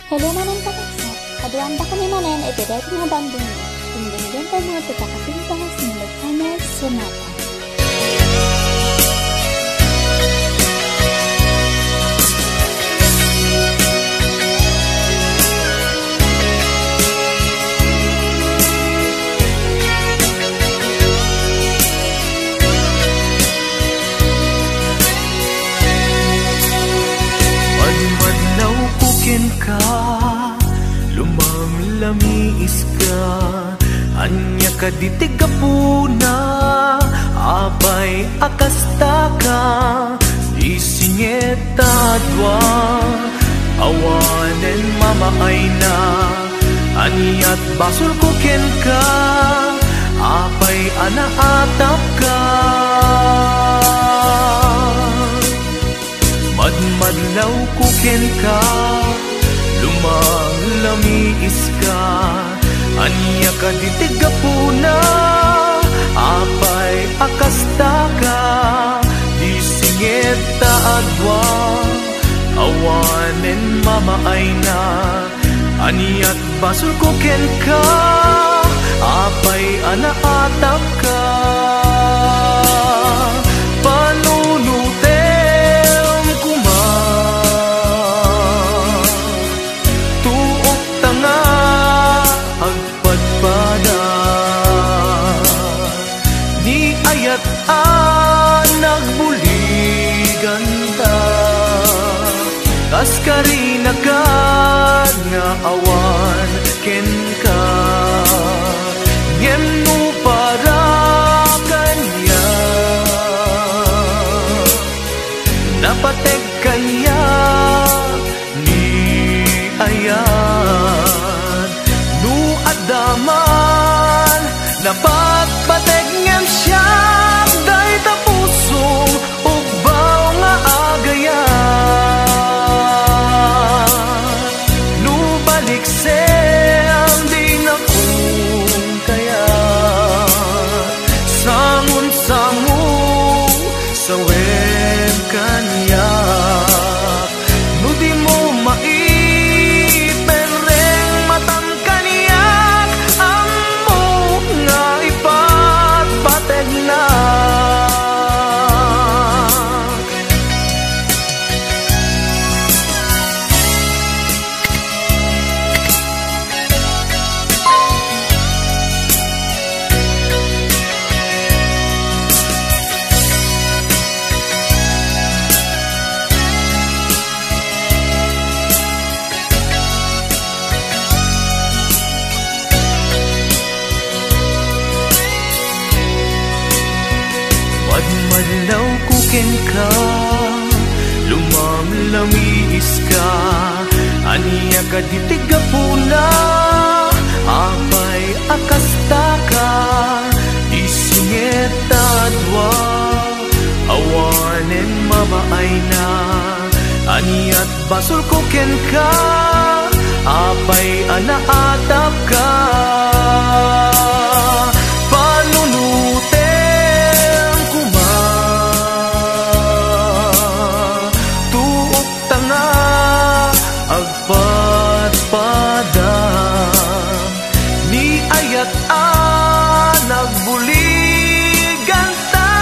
Hello manen kakaksak, kaduan da kami manen ito dahil nga Bandung. Tingin ka mga pagkakapinta sa Ilocano Sonata. Ka, lumamlamiis ka, anya ka ditiga puna, abay akasta ka, isingeta dwa, awanen mamaay na, anyat basul kuken ka, abay anaatap ka. Madmadlaw kuken ka, lumalamiis ka, anya ka ditiga puna, apay akasta ka, di singeta adwa, awanen mamaay na, anyat basul kuken ka, apay anaatap ka. Nagbuligan ta, kas karinagan nga awan ken ka, ngem no para kanya, napatek kanya ni ayan, no adaman napagpatek ngem siya. Madmadlaw kuken ka, lumamlamiis ka, anya ka ditiga puna, apay akasta ka, isingeta dwa, awanen mamaay na, anyat basul kuken ka, apay anaatap ka. Nagbuligan ta,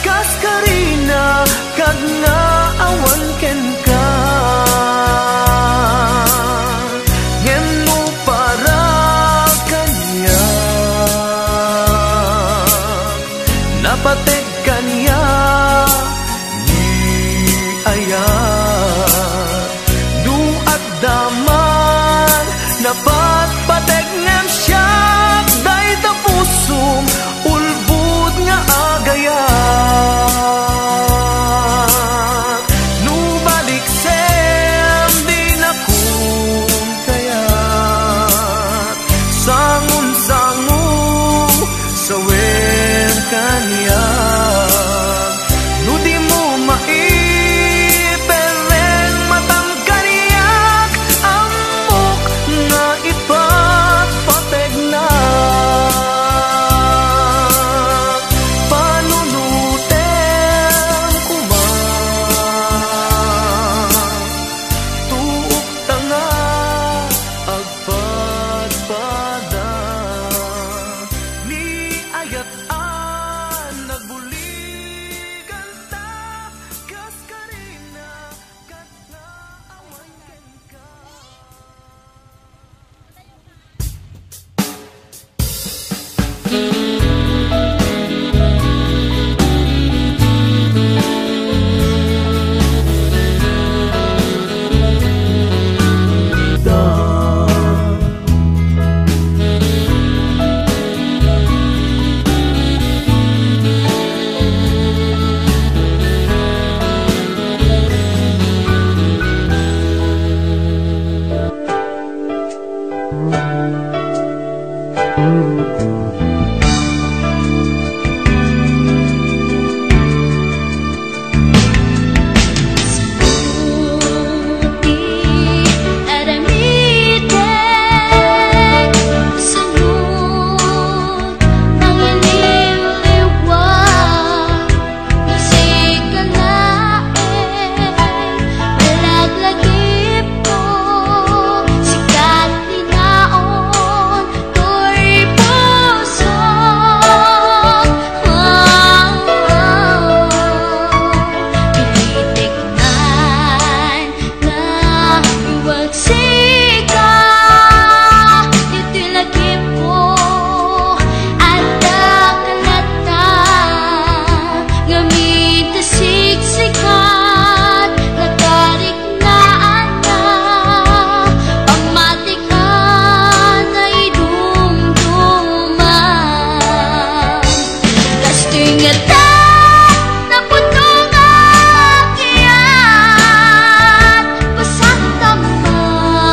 kas karina kag nga awan ken ka, ngem no para Pasang tama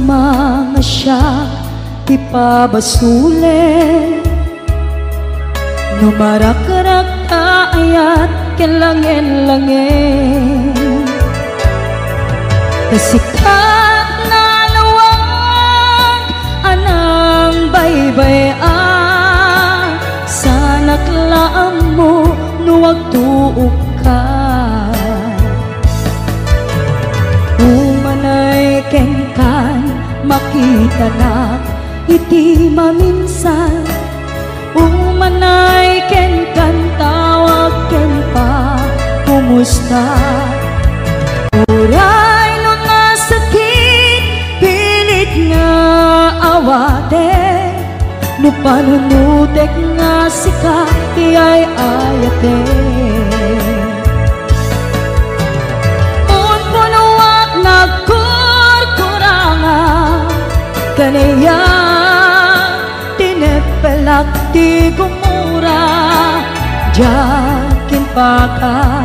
mga siya ipabasule no marak-rak ayat kelangin-langin kasikat na lawag anang baybay-an sanak laam mo nuwag tuok ka umanay kengkan makita na iti maminsan umanay ken kan tawag ken pa kumusta uray no nga sakit pilit nga awate no panunutek nga sika iyay ayate un punuak nagkurkuranga kanaya tinepelak ti gumura jakin paka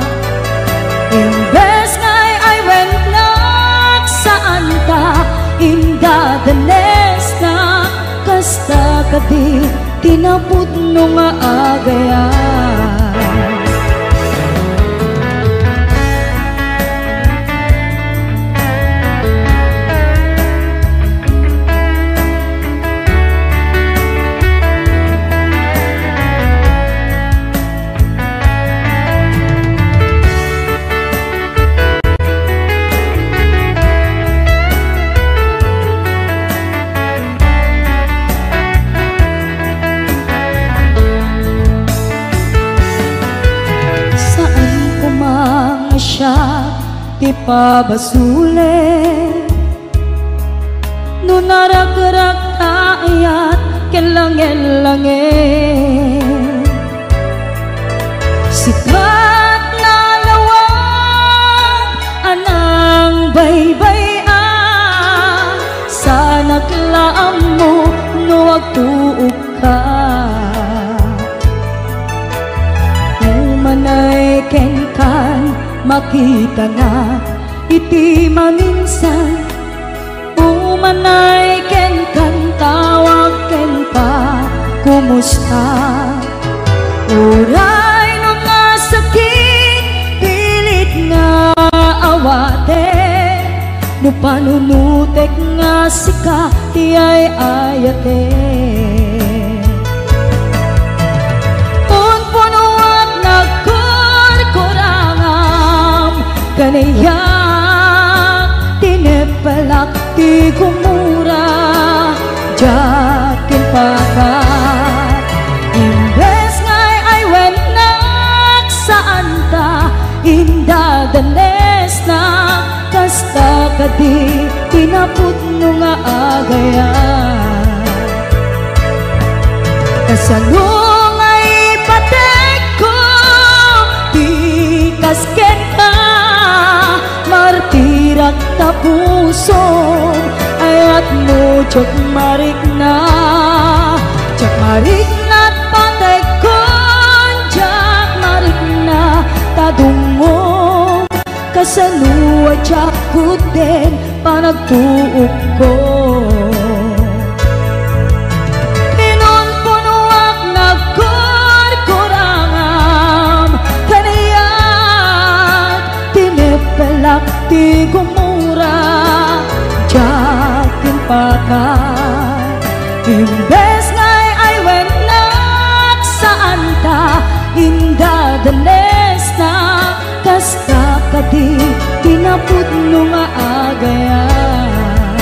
imbes ngay ay wennak saan ta inda danes na kasta kadi tinapud no nga agayan ipabasule no narak-rak ayat kelangin-langin sikat na lawag anang baybay-an sanak laam mo nuwag tuok ka umanay kengkan makita na iti maminsan umanay ken kan tawag ken pa kumusta uray no nga sakit pilit nga awate no panunutek nga sika tiyay ayate un punuak nagkurkurangam kanayak tinepelak ti gumura jakin pakat imbes ngay ay wennak saan ta inda danes na kasta kadi tinapud no nga agayan kasano ngay patek ko di kasken ka martirak tapuso ayat mo chok marik na patay kon jak marik na tadungo kasano jak kuten panagtuok ko pinunpunuak nagkurkurangam kanayak tinepelak ti gumura jakin pakat imbes ngay ay wennak saan ta inda danes na kasta kadi tinapud no nga agayan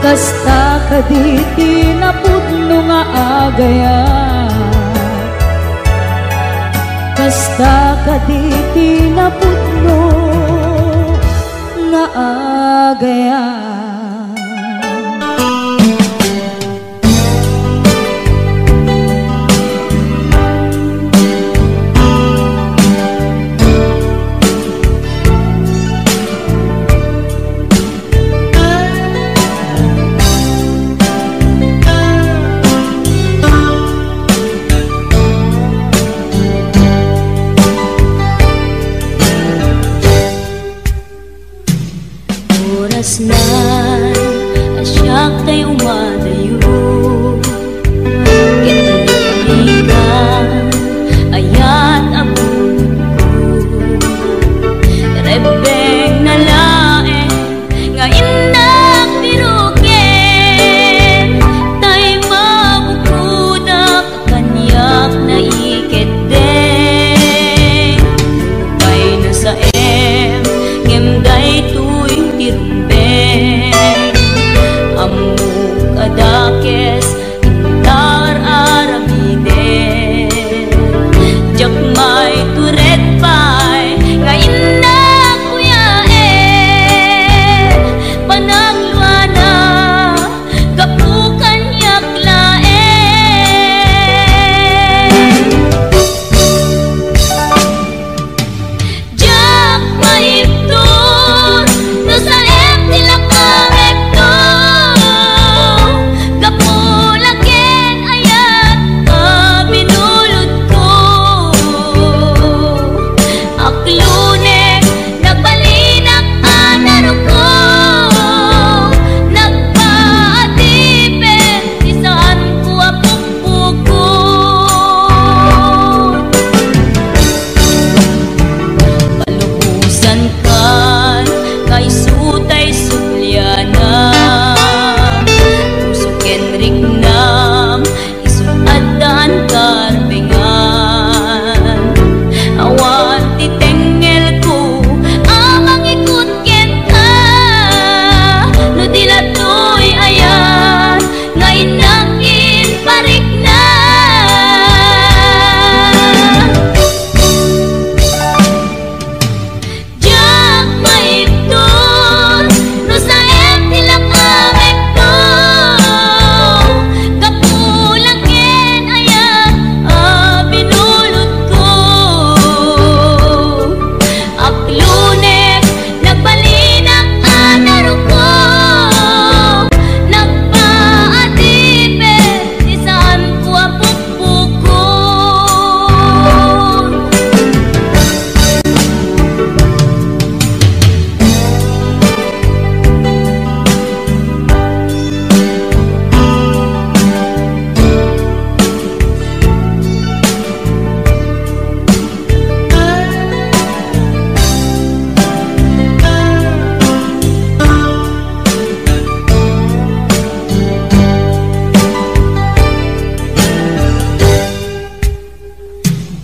kasta kadi tinapud no nga agayan kasta kadi tinapud no nga agayan oras na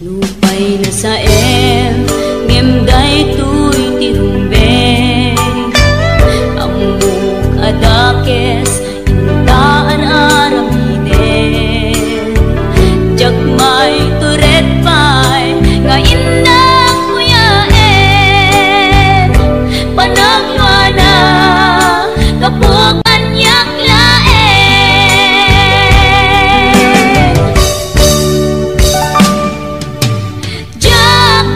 Lupay na sa ngemday tuy tirumbe amuk adakes intaan aramiden jagmay turet pay nga indang kuyaen panagwana kapukan yaklaen jak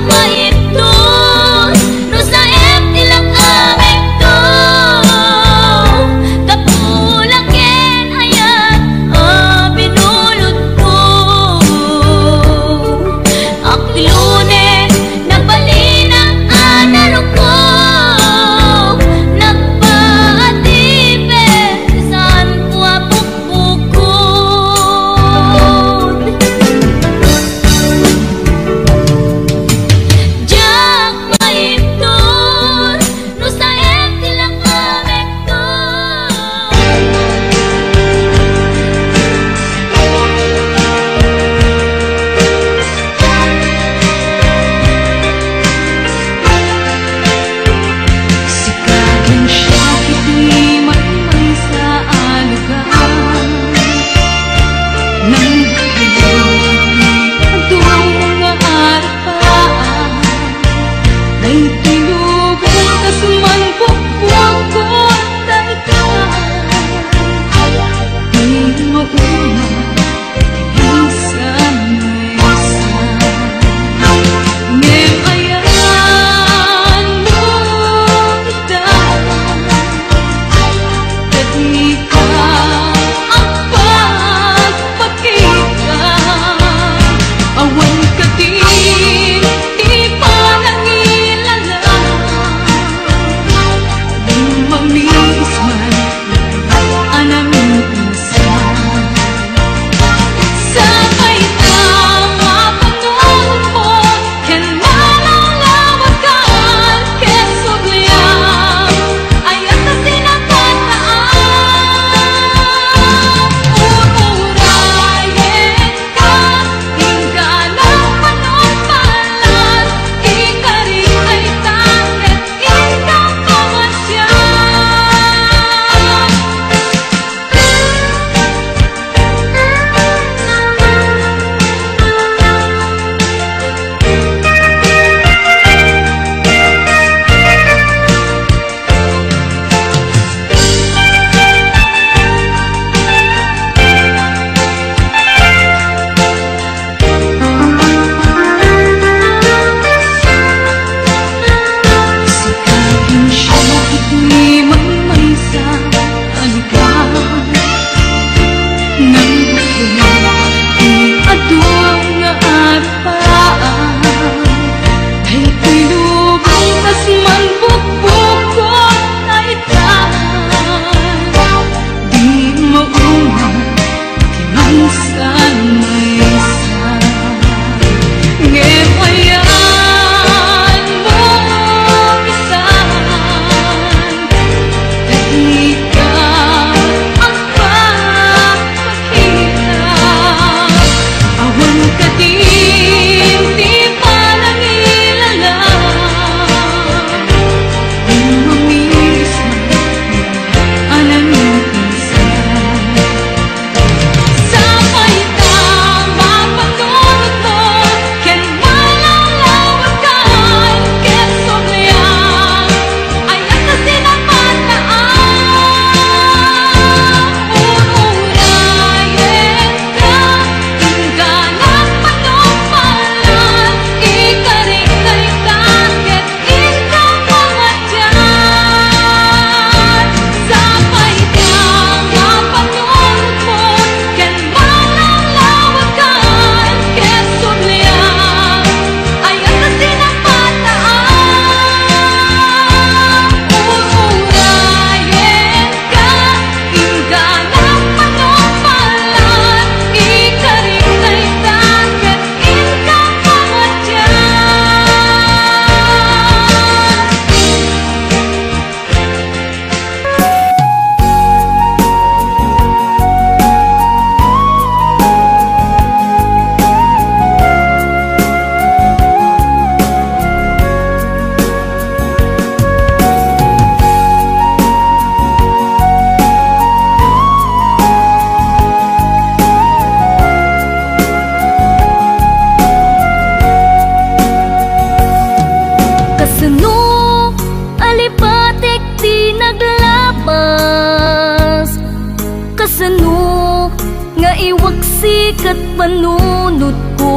panunod ko.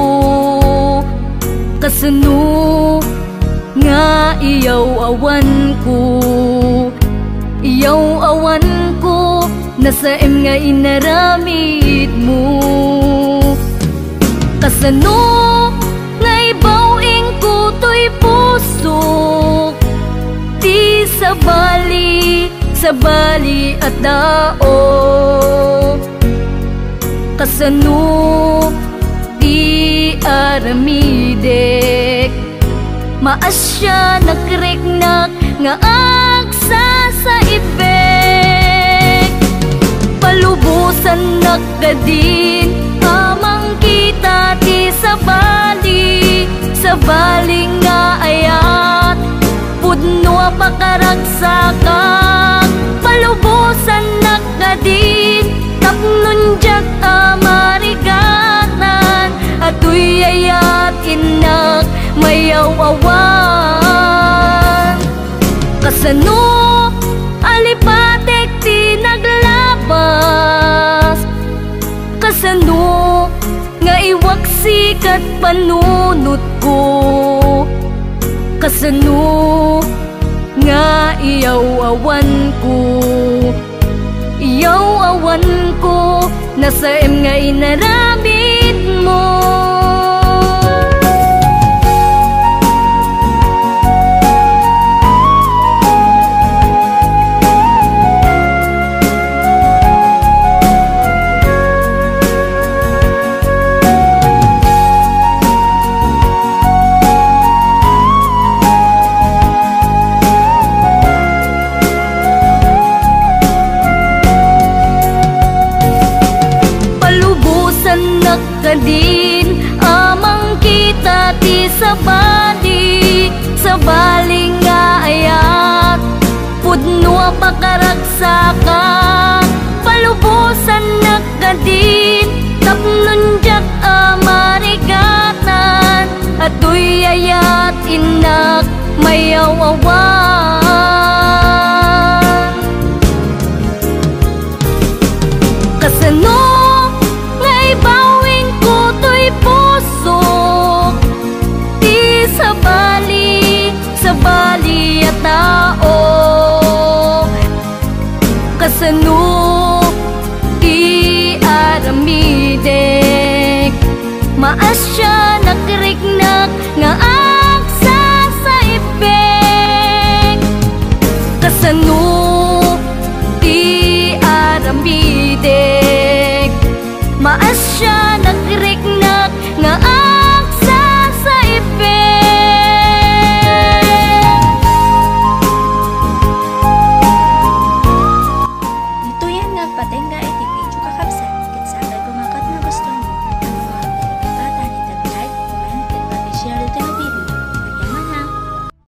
Kasano nga iyaw awan ko, iyaw awan ko, nasa nga inaramid mo. Kasano nga ibawing ko to'y puso, di sa bali at dao. Kasano di aramidek, maasya nakriknak nga agsa sa ibek. Palubusan nagkadin amang kita ti sa bali nga ayat, pudno pakaragsakan. Palubusan nagkadin tapnon jak amarigatan, ato'y ayat inak mayaw-awan. Kasano alipatek ti naglabas, kasano nga iwaksik at panunod ko. Kasano nga iyaw-awan ko, iyaw-awan ko, nasa nga inaramid mo. Nakadin amang kita ti sa bali nga ayat, pudno pakaragsakan. Palubusan nakadin tapnon jak amarigatan, ato'y ayat inak mayaw-awan. Kasano ibawing ko to'y puso, di sa bali at tao. Kasano di aramidek, maasya nakriknak nga agsa sa ibek. Kasano di aramidek, maasya nagriknak nga agsa sa ibek. Ito yan nga pateng nga iti video kakabsat.